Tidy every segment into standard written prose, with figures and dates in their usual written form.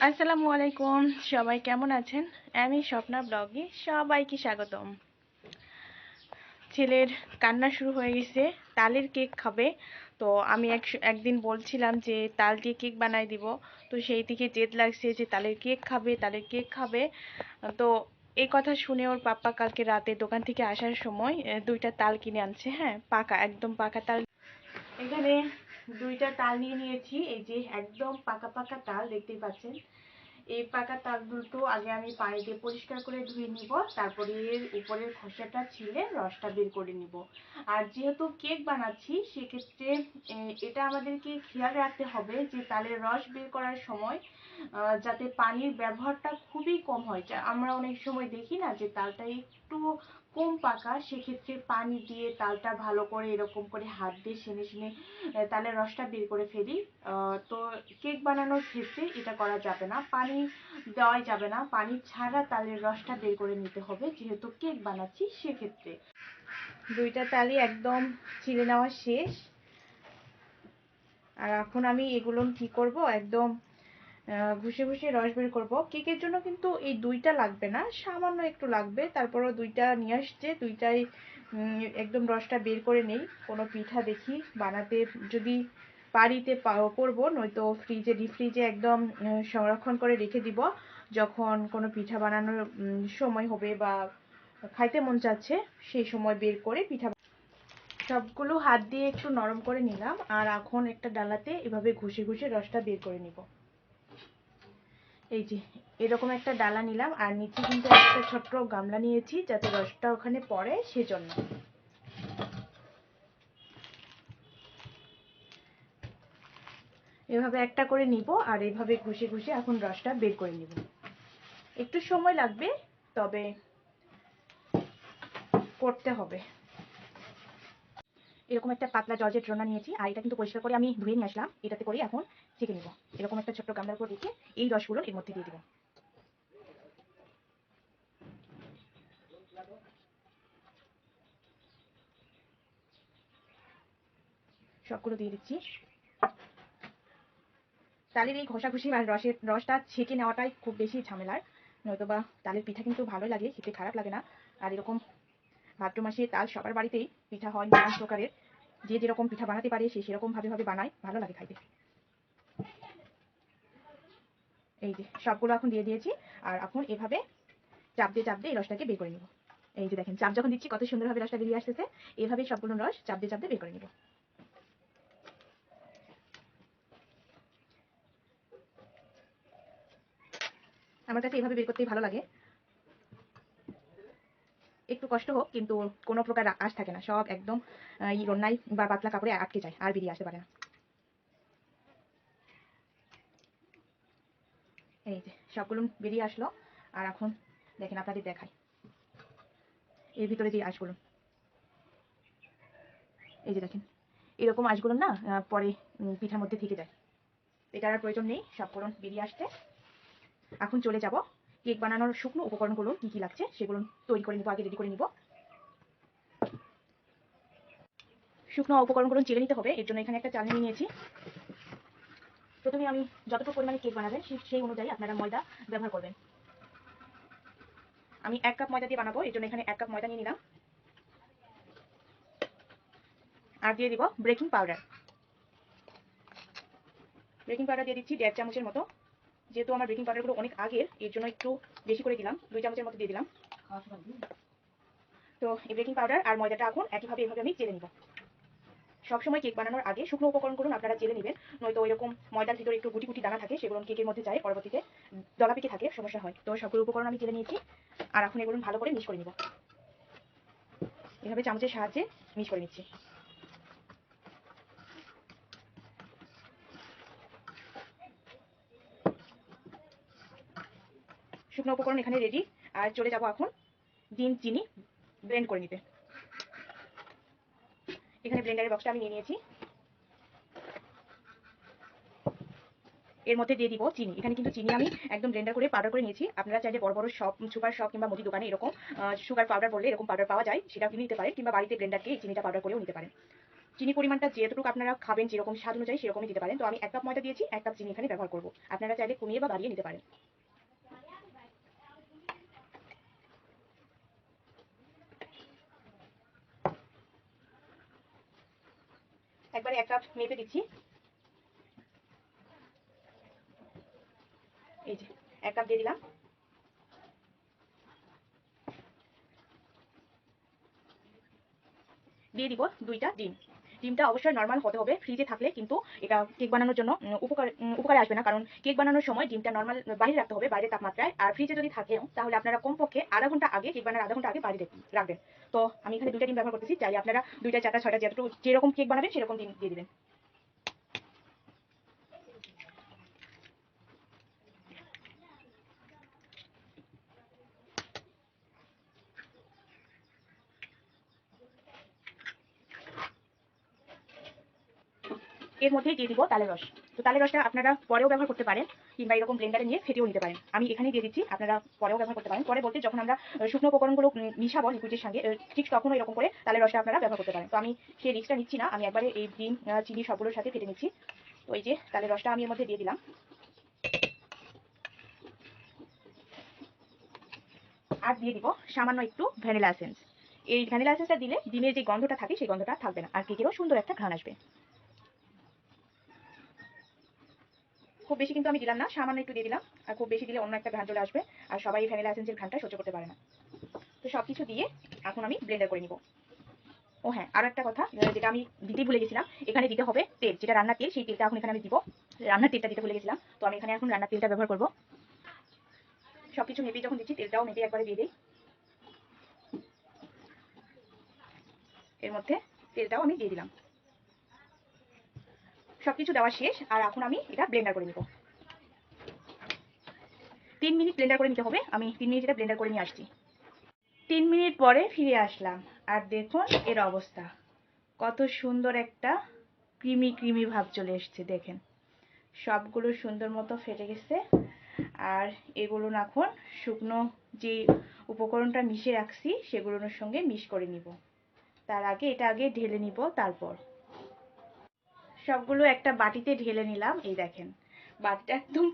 আসসালামু আলাইকুম, সবাই কেমন আছেন? আমি স্বপ্না ব্লগে সবাইকে স্বাগতম। ছেলের কান্না শুরু হয়ে গেছে, তালের কেক খাবে। তো আমি একদিন বলছিলাম যে তাল দিয়ে কেক বানাই দিব। তো সেই থেকে জেদ লাগছে যে তালের কেক খাবে, তালের কেক খাবে। তো এই কথা শুনে ওর পাপ্পা কালকে রাতে দোকান থেকে আসার সময় দুইটা তাল কিনে আনছে। হ্যাঁ, পাকা, একদম পাকা তাল। এখানে দুইটা তাল নিয়ে নিয়েছি, এই যে একদম পাকা পাকা তাল দেখতেই পাচ্ছেন। এই পাকা তাল দুটো আগে আমি পানি দিয়ে পরিষ্কার করে ধুয়ে নিব, তারপরে এর উপরের খোসাটা ছিলে রসটা বের করে নিব। আর যেহেতু কেক বানাচ্ছি সেক্ষেত্রে এটা আমাদেরকে খেয়াল রাখতে হবে যে তালের রস বের করার সময় যাতে পানির ব্যবহারটা খুবই কম হয়। আমরা অনেক সময় দেখি না যে তালটা একটু কম পাকা, সেক্ষেত্রে পানি দিয়ে তালটা ভালো করে এরকম করে হাত দিয়ে ছেনে ছেনে তালের রসটা বের করে ফেলি। তো কেক বানানোর ক্ষেত্রে এটা করা যাবে না, পানি দেওয়াই যাবে না, পানি ছাড়া তালের রসটা বের করে নিতে হবে যেহেতু কেক বানাচ্ছি। সেক্ষেত্রে দুইটা তালই একদম ছিলে নেওয়া শেষ। আর এখন আমি এগুলো কি করব, একদম ঘষে ঘষে রস বের করবো। কেকের জন্য কিন্তু এই দুইটা লাগবে না, সামান্য একটু লাগবে। তারপরও দুইটা নিয়ে আসছে, দুইটাই একদম রসটা বের করে নেই। কোনো পিঠা দেখি বানাতে যদি পারিতে করব, নয়তো ডিপ ফ্রিজে একদম সংরক্ষণ করে রেখে দিব। যখন কোনো পিঠা বানানোর সময় হবে বা খাইতে মন চাচ্ছে সেই সময় বের করে পিঠা। সবগুলো হাত দিয়ে একটু নরম করে নিলাম, আর এখন একটা ডালাতে এভাবে ঘষে ঘষে রসটা বের করে নিব। এই যে এরকম একটা ডালা নিলাম, আর নিচে কিন্তু একটা ছোট্ট গামলা নিয়েছি যাতে রসটা ওখানে পড়ে, সেজন্য। এভাবে একটা করে নিব, আর এইভাবে ঘষে ঘষে এখন রসটা বের করে নিব। একটু সময় লাগবে, তবে করতে হবে। এরকম একটা পাতলা জর্জেট রোনা নিয়েছি, আর এটা কিন্তু পরিষ্কার করে আমি ধুয়ে নিয়ে আসলাম। এটাতে করে এখন ছেঁকে নিব। এরকম একটা ছোট্ট গামলার উপর রেখে এই রসগুলো এর মধ্যে দিয়ে দিব। সবগুলো দিয়ে দিচ্ছি। তালের এই ঘষাঘষি আর রসটা ছেঁকে নেওয়াটাই খুব বেশি ঝামেলার, নয়তোবা তালের পিঠা কিন্তু ভালোই লাগে, খেতে খারাপ লাগে না। আর এরকম ভাদ্র মাসে তাল সবার বাড়িতেই পিঠা হয় নানান প্রকারের। যে যেরকম পিঠা বানাতে পারে সে সেরকম ভাবে বানায়, ভালো লাগে খাইতে। এই যে সবগুলো এখন দিয়ে দিয়েছি, আর এখন এভাবে চাপ দিয়ে এই রসটাকে বের করে নিব। এই যে দেখেন, চাপ যখন দিচ্ছি কত সুন্দরভাবে রসটা বেরিয়ে আসতেছে। এভাবে সবগুলো রস চাপ দিয়ে বের করে নিব। আমার কাছে এভাবে বের করতেই ভালো লাগে। একটু কষ্ট হোক, কিন্তু কোনো প্রকার আঁশ থাকে না, সব একদম রন্নাই বা পাতলা কাপড়ে আটকে যায়, আর বেরিয়ে আসতে পারে না। এই যে সবগুলো বেরিয়ে আসলো, আর এখন দেখেন আপনাদের দেখাই এর ভিতরে যে আঁশগুলো। এই যে দেখেন, এরকম আঁশগুলো না পরে পিঠার মধ্যে থেকে যায়। এটার আর প্রয়োজন নেই, সবগুলো বেরিয়ে আসছে। এখন চলে যাব কেক বানানোর শুকনো উপকরণগুলো কি কি লাগছে সেগুলো তৈরি করে নিব, আগে রেডি করে নিব। শুকনো উপকরণগুলো চেলে নিতে হবে, এর জন্য এখানে একটা চালনি নিয়েছি। প্রথমে আমি যতটুকু পরিমাণে কেক বানাবেন সেই অনুযায়ী আপনারা ময়দা ব্যবহার করবেন। আমি 1 কাপ ময়দা দিয়ে বানাবো, এর জন্য এখানে 1 কাপ ময়দা নিয়ে নিলাম। আর দিয়ে দিব বেকিং পাউডার। বেকিং পাউডার দিয়ে দিচ্ছি 1.5 চামচের মতো। যেহেতু আমার বেকিং পাউডারগুলো অনেক আগের, এর জন্য একটু বেশি করে দিলাম, 2 চামচের মতো দিয়ে দিলাম। তো এই বেকিং পাউডার আর ময়দাটা এখন একইভাবে এভাবে আমি চেলে নিব। সবসময় কেক বানানোর আগে শুকনো উপকরণগুলো আপনারা চেলে নেবেন, নয়তো ওইরকম ময়দার ভিতরে একটু গুটি গুটি দানা থাকে, সেগুলো কেকের মধ্যে যায়, পরবর্তীতে দলা পেকে থাকে, সমস্যা হয়। তো সবগুলো উপকরণ আমি চেলে নিয়েছি, আর এখন এগুলো ভালো করে মিক্স করে নিব। এভাবে চামচের সাহায্যে মিক্স করে নিচ্ছি। শুকনো উপকরণ এখানে রেডি, আর চলে যাব এখন ডিম চিনি ব্লেন্ড করে নিতে। এখানে ব্লেন্ডারের বক্সটা আমি নিয়ে নিয়েছি, এর মধ্যে দিয়ে দিব চিনি। এখানে কিন্তু চিনি আমি একদম ব্লেন্ডার করে পাউডার করে নিয়েছি। আপনারা চাইলে বড় বড় শপ, সুপার শপ কিংবা মুদি দোকানে এরকম সুগার পাউডার বললে এরকম পাউডার পাওয়া যায়, সেটাও কিনে নিতে পারেন, কিংবা বাড়িতে ব্লেন্ডারকে এই চিনিটা পাউডার করেও নিতে পারেন। চিনি পরিমাণটা যেটুকু আপনারা খাবেন যেরকম স্বাদ অনুযায়ী সেরকমই দিতে পারেন। তো আমি 1 কাপ ময়দা দিয়েছি, 1 কাপ চিনি এখানে ব্যবহার করব। আপনারা চাইলে কমিয়ে বা বাড়িয়ে নিতে পারেন। একবারে 1 কাপ মেপে দিচ্ছি। এই যে 1 কাপ দিয়ে দিলাম। দিয়ে দিব 2টা ডিম। ডিমটা অবশ্যই নরমাল হতে হবে। ফ্রিজে থাকলে কিন্তু এটা কেক বানানোর জন্য উপকারে আসবে না, কারণ কেক বানানোর সময় ডিমটা নরমাল বাইরে রাখতে হবে, বাইরের তাপমাত্রায়। আর ফ্রিজে যদি থাকেও তাহলে আপনারা কমপক্ষে আধা ঘন্টা আগে, কেক বানানোর আধা ঘন্টা আগে বাইরে রাখবেন। তো আমি এখানে 2টা ডিম ব্যবহার করতেছি। চাইলে আপনারা 2টা, 4টা, 6টা যেরকম কেক বানাবেন সেরকম ডিম দিয়ে দিবেন। এর মধ্যেই দিয়ে দিব তালের রস। তো তালের রসটা আপনারা পরেও ব্যবহার করতে পারেন, কিংবা এরকম ব্লেন্ডারে নিয়ে ফেটেও নিতে পারেন। আমি এখানেই দিয়ে দিচ্ছি, আপনারা পরেও ব্যবহার করতে পারেন। পরে বলতে যখন আমরা শুকনো উপকরণগুলো মিশাবো লিকুইডের সঙ্গে, ঠিক তখনও এরকম করে তালের রসটা আপনারা ব্যবহার করতে পারেন। তো আমি সেই রিস্কটা নিচ্ছি না, আমি একবারে এই ডিম চিনি সবগুলোর সাথে ফেটে নিচ্ছি। তো এই যে তালের রসটা আমি এর মধ্যে দিয়ে দিলাম। আর দিয়ে দিব সামান্য একটু ভ্যানিলা এসেন্স। এই ভ্যানিলা এসেন্সটা দিলে ডিমের যে গন্ধটা থাকে সেই গন্ধটা থাকবে না, আর কেকেরও সুন্দর একটা ঘ্রাণ আসবে। খুব বেশি কিন্তু আমি দিলাম না, সামান্য একটু দিয়ে দিলাম। আর খুব বেশি দিলে অন্য একটা ঘ্রাণ চলে আসবে, আর সবাই ভ্যানিলা এসেন্সের ঘ্রাণটা সহ্য করতে পারে না। তো সবকিছু দিয়ে এখন আমি ব্লেন্ডার করে নিব। ও হ্যাঁ, আরো একটা কথা যেটা আমি দিতেই ভুলে গেছিলাম, এখানে দিতে হবে তেল, যেটা রান্নার তেল, সেই তেলটা এখন এখানে আমি দিব। রান্নার তেলটা দিতে ভুলে গেছিলাম, তো আমি এখানে এখন রান্নার তেলটা ব্যবহার করব। সবকিছু মেপে যখন দিচ্ছি, তেলটাও মেপে একবারে দিয়ে দিই। এর মধ্যে তেলটাও আমি দিয়ে দিলাম। সবকিছু দেওয়া শেষ, আর এখন আমি এটা ব্লেন্ডার করে নিব। 3 মিনিট ব্লেন্ডার করে নিতে হবে। আমি 3 মিনিট এটা ব্লেন্ডার করে নিয়ে আসছি। 3 মিনিট পরে ফিরে আসলাম, আর দেখুন এর অবস্থা। কত সুন্দর একটা ক্রিমি ক্রিমি ভাব চলে এসেছে, দেখেন। সবগুলো সুন্দর মতো ফেটে গেছে। আর এগুলো এখন শুকনো যে উপকরণটা মিশে রাখছি সেগুলোর সঙ্গে মিশ করে নিব। তার আগে এটা আগে ঢেলে নিব। তারপর সবগুলো একটা বাটিতে ঢেলে নিলাম। এই দেখেন বাটিটা একদম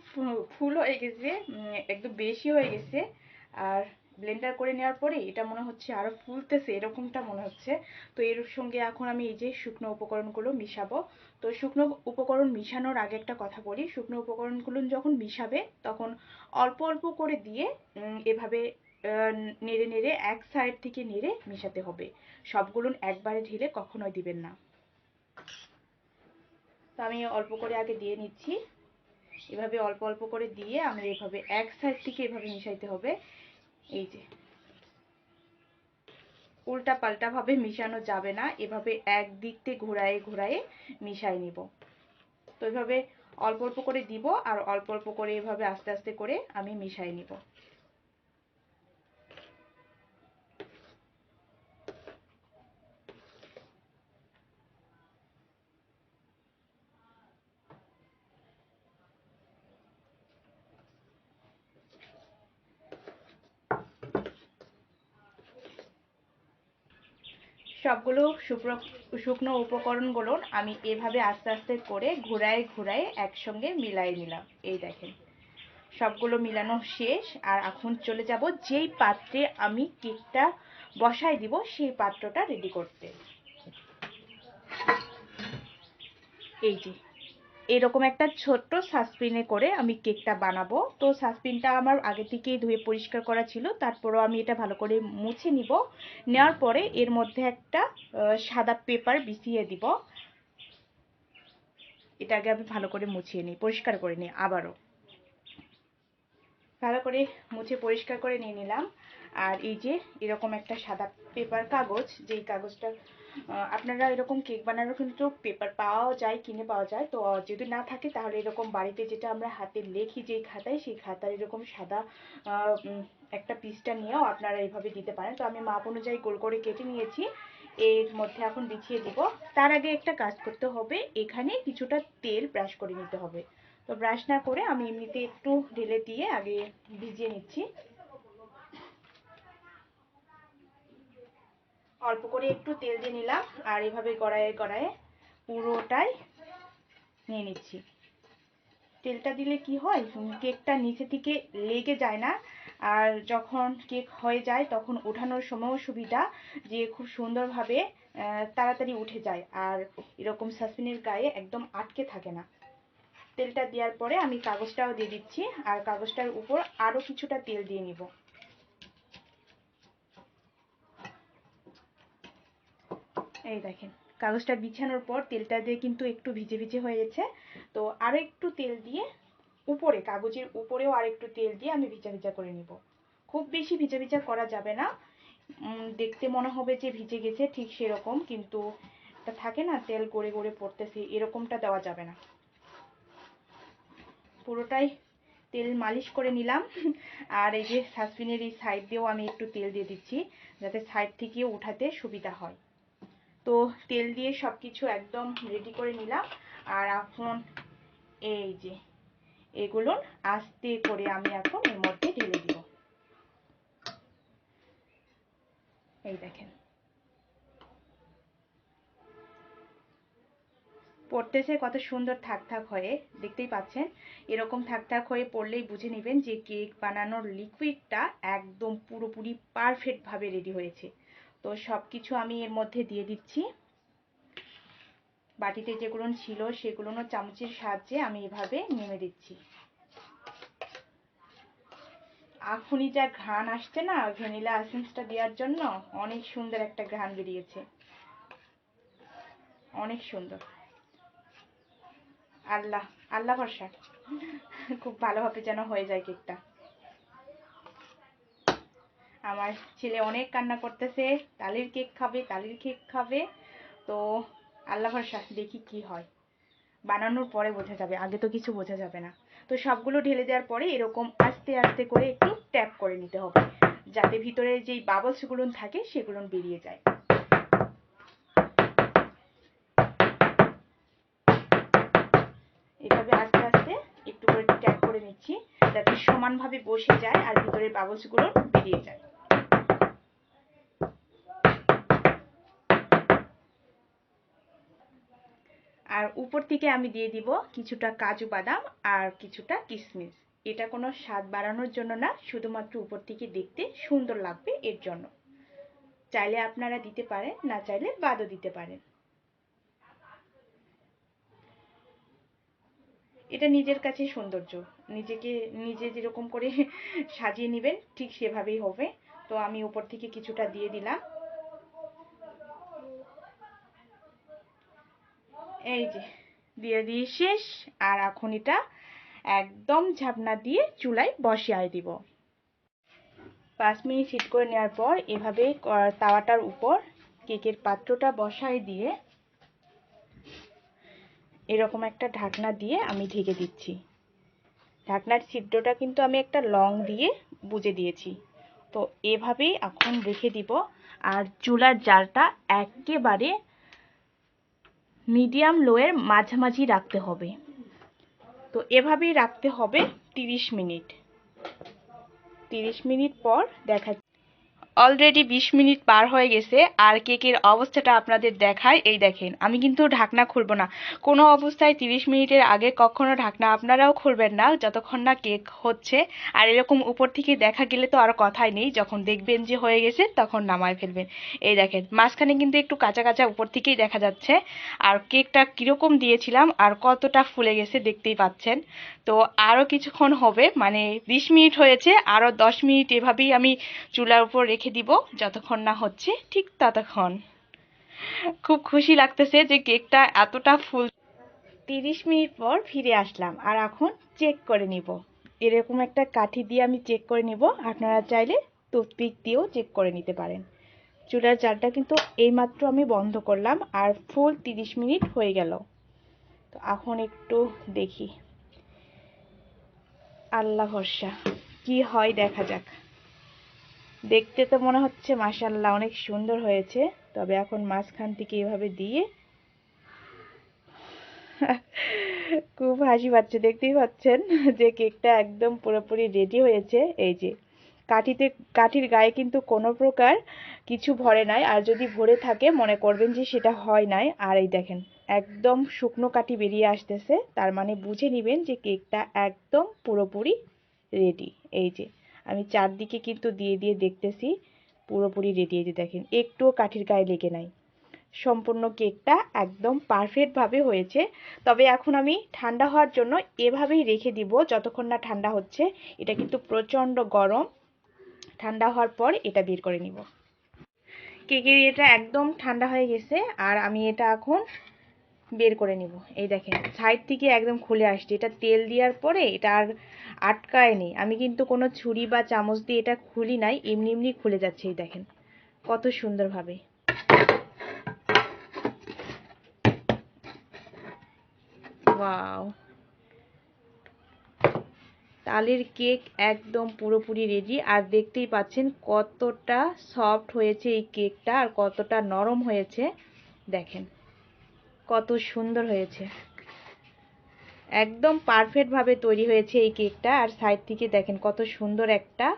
ফুল হয়ে গেছে, একদম বেশি হয়ে গেছে। আর ব্লেন্ডার করে নেওয়ার পরে এটা মনে হচ্ছে আরো ফুলতেছে, এরকমটা মনে হচ্ছে। তো এর সঙ্গে এখন আমি এই যে শুকনো উপকরণগুলো মিশাবো। তো শুকনো উপকরণ মিশানোর আগে একটা কথা বলি, শুকনো উপকরণগুলো যখন মিশাবে তখন অল্প অল্প করে দিয়ে এভাবে নেড়ে নেড়ে এক সাইড থেকে নেড়ে মিশাতে হবে। সবগুলো একবারে ঢেলে কখনোই দিবেন না। তো আমি অল্প করে আগে দিয়ে নিচ্ছি। এভাবে অল্প অল্প করে দিয়ে আমরা এভাবে এক সাইড থেকে এভাবে মিশাইতে হবে। এই যে উল্টা পাল্টা ভাবে মিশানো যাবে না, এভাবে একদিক থেকে ঘোরায়ে ঘোরায়ে মিশাই নিব। তো এভাবে অল্প অল্প করে দিব, আর অল্প অল্প করে এভাবে আস্তে আস্তে করে আমি মিশাই নিব। সবগুলো শুকনো উপকরণগুলো আমি এভাবে আস্তে আস্তে করে ঘোরায় ঘোরায় একসঙ্গে মিলাই নিলাম। এই দেখেন সবগুলো মিলানো শেষ। আর এখন চলে যাব যেই পাত্রে আমি কেকটা বসাই দিব সেই পাত্রটা রেডি করতে। এই যে এরকম একটা ছোট্ট সাসপিনে করে আমি কেকটা বানাবো। তো সাসপিনটা আমার আগে থেকেই ধুয়ে পরিষ্কার করা ছিল, তারপরও আমি এটা ভালো করে মুছে নিব। নেওয়ার পরে এর মধ্যে একটা সাদা পেপার বিছিয়ে দিব। এটা আগে আমি ভালো করে মুছিয়ে নিই, পরিষ্কার করে নিই। আবারও ভালো করে মুছে পরিষ্কার করে নিয়ে নিলাম। আর এই যে এরকম একটা সাদা পেপার কাগজ, যেই কাগজটা আপনারা এরকম কেক বানানোর কিন্তু পেপার পাওয়াও যায়, কিনে পাওয়া যায়। তো যদি না থাকে তাহলে এরকম বাড়িতে যেটা আমরা হাতে লেখি যেই খাতায়, সেই খাতার এরকম সাদা একটা পিসটা নিয়েও আপনারা এইভাবে দিতে পারেন। তো আমি মাপ অনুযায়ী গোল করে কেটে নিয়েছি, এর মধ্যে এখন বিছিয়ে দিব। তার আগে একটা কাজ করতে হবে, এখানে কিছুটা তেল ব্রাশ করে নিতে হবে। তো ব্রাশ না করে আমি এমনিতে একটু ঢেলে দিয়ে আগে ভিজিয়ে নিচ্ছি। অল্প করে একটু তেল দিয়ে নিলাম, আর এভাবে গড়ায়ে গড়ায়ে পুরোটাই নিয়ে নিচ্ছি। তেলটা দিলে কি হয়, কেকটা নিচে থেকে লেগে যায় না, আর যখন কেক হয়ে যায় তখন ওঠানোর সময়ও সুবিধা, যে খুব সুন্দরভাবে তাড়াতাড়ি উঠে যায়, আর এরকম সসপ্যানের গায়ে একদম আটকে থাকে না। তেলটা দেওয়ার পরে আমি কাগজটাও দিয়ে দিচ্ছি, আর কাগজটার উপর আরও কিছুটা তেল দিয়ে নিব। এই দেখেন, কাগজটা বিছানোর পর তেলটা দিয়ে কিন্তু একটু ভিজে ভিজে হয়ে গেছে। তো আরও একটু তেল দিয়ে উপরে, কাগজের উপরেও আর একটু তেল দিয়ে আমি ভিজা ভিজা করে নিব। খুব বেশি ভিজা ভিজা করা যাবে না, দেখতে মনে হবে যে ভিজে গেছে ঠিক সেরকম, কিন্তু এটা থাকে না তেল গড়ে গড়ে পড়তেছে, এরকমটা দেওয়া যাবে না। পুরোটাই তেল মালিশ করে নিলাম। আর এই যে সসপ্যানের এই সাইড দিয়েও আমি একটু তেল দিয়ে দিচ্ছি, যাতে সাইড থেকে উঠাতে সুবিধা হয়। তো তেল দিয়ে সব কিছু একদম রেডি করে নিলাম। আর এখন এই যে এগুলো আস্তে করে আমি এখন এর মধ্যে ঢেলে দিব। এই দেখেন পড়তেছে কত সুন্দর থাক থাক হয়ে, দেখতেই পাচ্ছেন। এরকম থাক থাক হয়ে পড়লেই বুঝে নেবেন যে কেক বানানোর লিকুইডটা একদম পুরোপুরি পারফেক্ট ভাবে রেডি হয়েছে। তো সব কিছু আমি এর মধ্যে দিয়ে দিচ্ছি। বাটিতে যেগুলো ছিল সেগুলো চামচের সাহায্যে আমি এভাবে নেমে দিচ্ছি। এখনই যা ঘ্রাণ আসছে না ভ্যানিলা এসেন্সটা দেওয়ার জন্য, অনেক সুন্দর একটা ঘ্রাণ বেরিয়েছে, অনেক সুন্দর। আল্লাহ আল্লাহ ভরসা, খুব ভালোভাবে যেন হয়ে যায় কেকটা। আমার ছেলে অনেক কান্না করতেছে, তালের কেক খাবে তালের কেক খাবে। তো আল্লাহ ভরসা, দেখি কি হয়, বানানোর পরে বোঝা যাবে, আগে তো কিছু বোঝা যাবে না। তো সবগুলো ঢেলে দেওয়ার পরে এরকম আস্তে আস্তে করে একটু ট্যাপ করে নিতে হবে, যাতে ভিতরে যেই বাবলসগুলো থাকে সেগুলো বেরিয়ে যায়। এভাবে আস্তে আস্তে একটু করে ট্যাপ করে নিচ্ছি, যাতে সমানভাবে বসে যায় আর ভিতরের বাবলসগুলো বেরিয়ে যায়। আর উপর থেকে আমি দিয়ে দিব কিছুটা কাজু বাদাম আর কিছুটা কিশমিশ। এটা কোনো স্বাদ বাড়ানোর জন্য না, শুধুমাত্র উপর থেকে দেখতে সুন্দর লাগবে এর জন্য। চাইলে আপনারা দিতে পারেন, না চাইলে বাদও দিতে পারেন। এটা নিজের কাছে সৌন্দর্য, নিজেকে নিজে যেরকম করে সাজিয়ে নেবেন ঠিক সেভাবেই হবে। তো আমি উপর থেকে কিছুটা দিয়ে দিলাম। এই যে দিয়ে দিয়ে শেষ। আর এখন এটা একদম ঝাপনা দিয়ে চুলায় বসিয়ে দিব। 5 মিনিট হিট করে নেওয়ার পর এভাবে তাওয়াটার উপর কেকের পাত্রটা বসায় দিয়ে এরকম একটা ঢাকনা দিয়ে আমি ঢেকে দিচ্ছি। ঢাকনার ছিদ্রটা কিন্তু আমি একটা লং দিয়ে বুজে দিয়েছি। তো এভাবেই এখন রেখে দিব। আর চুলার জালটা একেবারে মিডিয়াম লোয়ের মাঝামাঝি রাখতে হবে। তো এভাবেই রাখতে হবে 30 মিনিট। 30 মিনিট পর দেখা অলরেডি 20 মিনিট পার হয়ে গেছে, আর কেকের অবস্থাটা আপনাদের দেখায়। এই দেখেন, আমি কিন্তু ঢাকনা খুলবো না কোনো অবস্থায়। 30 মিনিটের আগে কখনো ঢাকনা আপনারাও খুলবেন না যতক্ষণ না কেক হচ্ছে। আর এরকম উপর থেকে দেখা গেলে তো আর কথাই নেই, যখন দেখবেন যে হয়ে গেছে তখন নামায় ফেলবেন। এই দেখেন মাঝখানে কিন্তু একটু কাঁচা কাঁচা উপর থেকেই দেখা যাচ্ছে। আর কেকটা কীরকম দিয়েছিলাম আর কতটা ফুলে গেছে দেখতেই পাচ্ছেন। তো আরও কিছুক্ষণ হবে, মানে 20 মিনিট হয়েছে, আরও 10 মিনিট এভাবেই আমি চুলার উপর রেখে দিব, যতক্ষণ না হচ্ছে ঠিক ততক্ষণ। খুব খুশি লাগতেছে যে কেকটা এতটা ফুল। 30 মিনিট পর ফিরে আসলাম, আর এখন চেক করে নিব। এরকম একটা কাঠি দিয়ে আমি চেক করে নিব, আপনারা চাইলে টুথপিক দিয়েও চেক করে নিতে পারেন। চুলার জালটা কিন্তু এইমাত্র আমি বন্ধ করলাম, আর ফুল 30 মিনিট হয়ে গেল। তো এখন একটু দেখি, আল্লাহ ভরসা কি হয় দেখা যাক। দেখতে তো মনে হচ্ছে মাশাআল্লাহ অনেক সুন্দর হয়েছে। তবে এখন মাঝখান থেকে এভাবে দিয়ে খুব হাসি পাচ্ছে, দেখতেই পাচ্ছেন যে কেকটা একদম পুরোপুরি রেডি হয়েছে। এই যে কাঠির গায়ে কিন্তু কোনো প্রকার কিছু ভরে নাই, আর যদি ভরে থাকে মনে করবেন যে সেটা হয় নাই। আর এই দেখেন একদম শুকনো কাঠি বেরিয়ে আসতেছে, তার মানে বুঝে নেবেন যে কেকটা একদম পুরোপুরি রেডি। এই যে আমি চারদিকে কিন্তু দিয়ে দিয়ে দেখতেছি পুরোপুরি রেডি। এই যে দেখেন একটুও কাঠির গায়ে লেগে নাই, সম্পূর্ণ কেকটা একদম পারফেক্টভাবে হয়েছে। তবে এখন আমি ঠান্ডা হওয়ার জন্য এভাবেই রেখে দিব যতক্ষণ না ঠান্ডা হচ্ছে। এটা কিন্তু প্রচণ্ড গরম, ঠান্ডা হওয়ার পর এটা বের করে নিব। কেকের এটা একদম ঠান্ডা হয়ে গেছে আর আমি এটা এখন বের করে নিব। এই দেখেন সাইড থেকে একদম খুলে আসছে, এটা তেল দেওয়ার পরে এটা আর আটকায়নি। আমি কিন্তু কোনো ছুরি বা চামচ দিয়ে এটা খুলি নাই, এমনি এমনি খুলে যাচ্ছে। এই দেখেন কত সুন্দরভাবে। ওয়াও, তালের কেক একদম পুরোপুরি রেডি। আর দেখতেই পাচ্ছেন কতটা সফট হয়েছে এই কেকটা আর কতটা নরম হয়েছে। দেখেন কত সুন্দর হয়েছে, একদম পারফেক্টভাবে তৈরি হয়েছে এই কেকটা। আর সাইড থেকে দেখেন কত সুন্দর একটা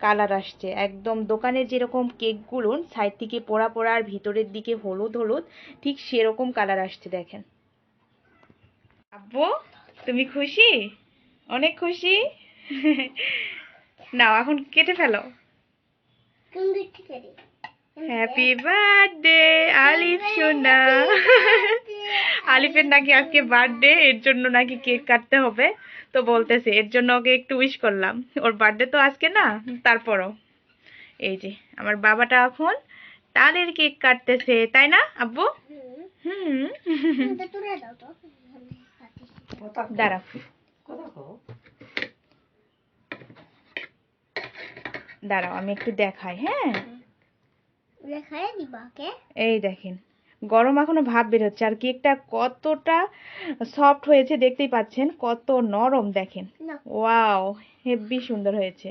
কালার আসছে, একদম দোকানে যেরকম কেকগুলো সাইড থেকে পোড়া পোড়া আর ভিতরের দিকে হলুদ হলুদ, ঠিক সেরকম কালার আসছে। দেখেন আব্বু, তুমি খুশি? অনেক খুশি? নাও এখন কেটে ফেলো। হ্যাপি বার্থডে আলিফ সোনা। আলিফের নাকি আজকে বার্থডে, এর জন্য নাকি কেক কাটতে হবে। তো বলতেছে এর জন্য ওকে একটু উইশ করলাম। ওর বার্থডে তো আজকে না, তারপরও। এই যে আমার বাবাটা এখন তালের কেক কাটতেছে, তাই না আব্বু? হুম। দাঁড়াও দাঁড়াও আমি একটু দেখাই। হ্যাঁ এই দেখেন গরম এখনো ভাব বের হচ্ছে আর কেকটা কতটা সফট হয়েছে দেখতেই পাচ্ছেন, কত নরম। দেখেন ওয়াও, হেভি সুন্দর হয়েছে।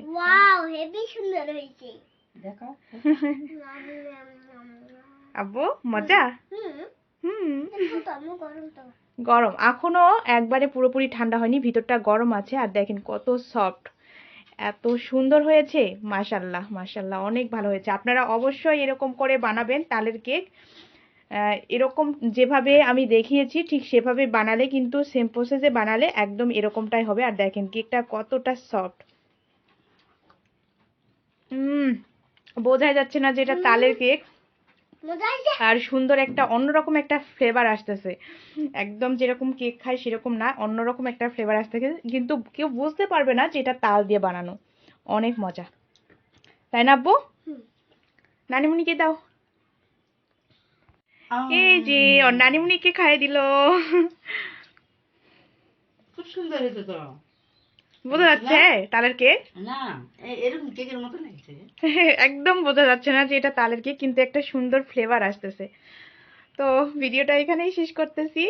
আব্বু মজা? গরম এখনো একবারে পুরোপুরি ঠান্ডা হয়নি, ভিতরটা গরম আছে। আর দেখেন কত সফট, এত সুন্দর হয়েছে। মাশাল্লাহ মাশাল্লাহ, অনেক ভালো হয়েছে। আপনারা অবশ্যই এরকম করে বানাবেন তালের কেক। এরকম যেভাবে আমি দেখিয়েছি ঠিক সেভাবে বানালে কিন্তু সেম প্রসেসে বানালে একদম এরকমটাই হবে। আর দেখেন কেকটা কতটা সফট, বোঝাই যাচ্ছে না যে এটা তালের কেক। আর সুন্দর একটা অন্যরকম একটা ফ্লেভার আসতেছে, একদম যেরকম কেক খায় সেরকম না, অন্যরকম একটা ফ্লেভার আসতেছে, কিন্তু কেউ বুঝতে পারবে না যে এটা তাল দিয়ে বানানো। অনেক মজা, তাই না আব্বু? নানিমুনিকে দাও। এই যে ওর নানিমুনিকে খাইয়ে দিল। খুব সুন্দর হয়েছে তো, বোঝা যাচ্ছে তালের কেক? না এরকম কেকের মতো লাগছে। একদম বোঝা যাচ্ছে না যে এটা তালের কেক, কিন্তু একটা সুন্দর ফ্লেভার আসতেছে। তো ভিডিওটা এখানেই শেষ করতেছি।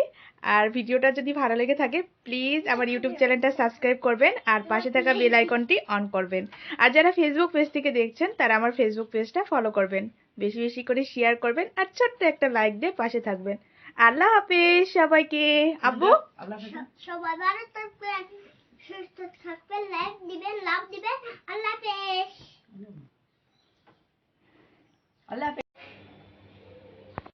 আর ভিডিওটা যদি ভালো লেগে থাকে প্লিজ আমার ইউটিউব চ্যানেলটা সাবস্ক্রাইব করবেন আর পাশে থাকা বেল আইকনটি অন করবেন। আর যারা ফেসবুক পেজ থেকে দেখছেন তারা আমার ফেসবুক পেজটা ফলো করবেন, বেশি বেশি করে শেয়ার করবেন আর ছোট্ট একটা লাইক দিয়ে পাশে থাকবেন। আল্লাহ হাফেজ সবাইকে। আব্বু সবাই ভালো থাকবেন, সুস্থ থাকবেন, লাইক দিবেন, লাভ দিবেন। আল্লাহ হাফেজ। আল্লাহ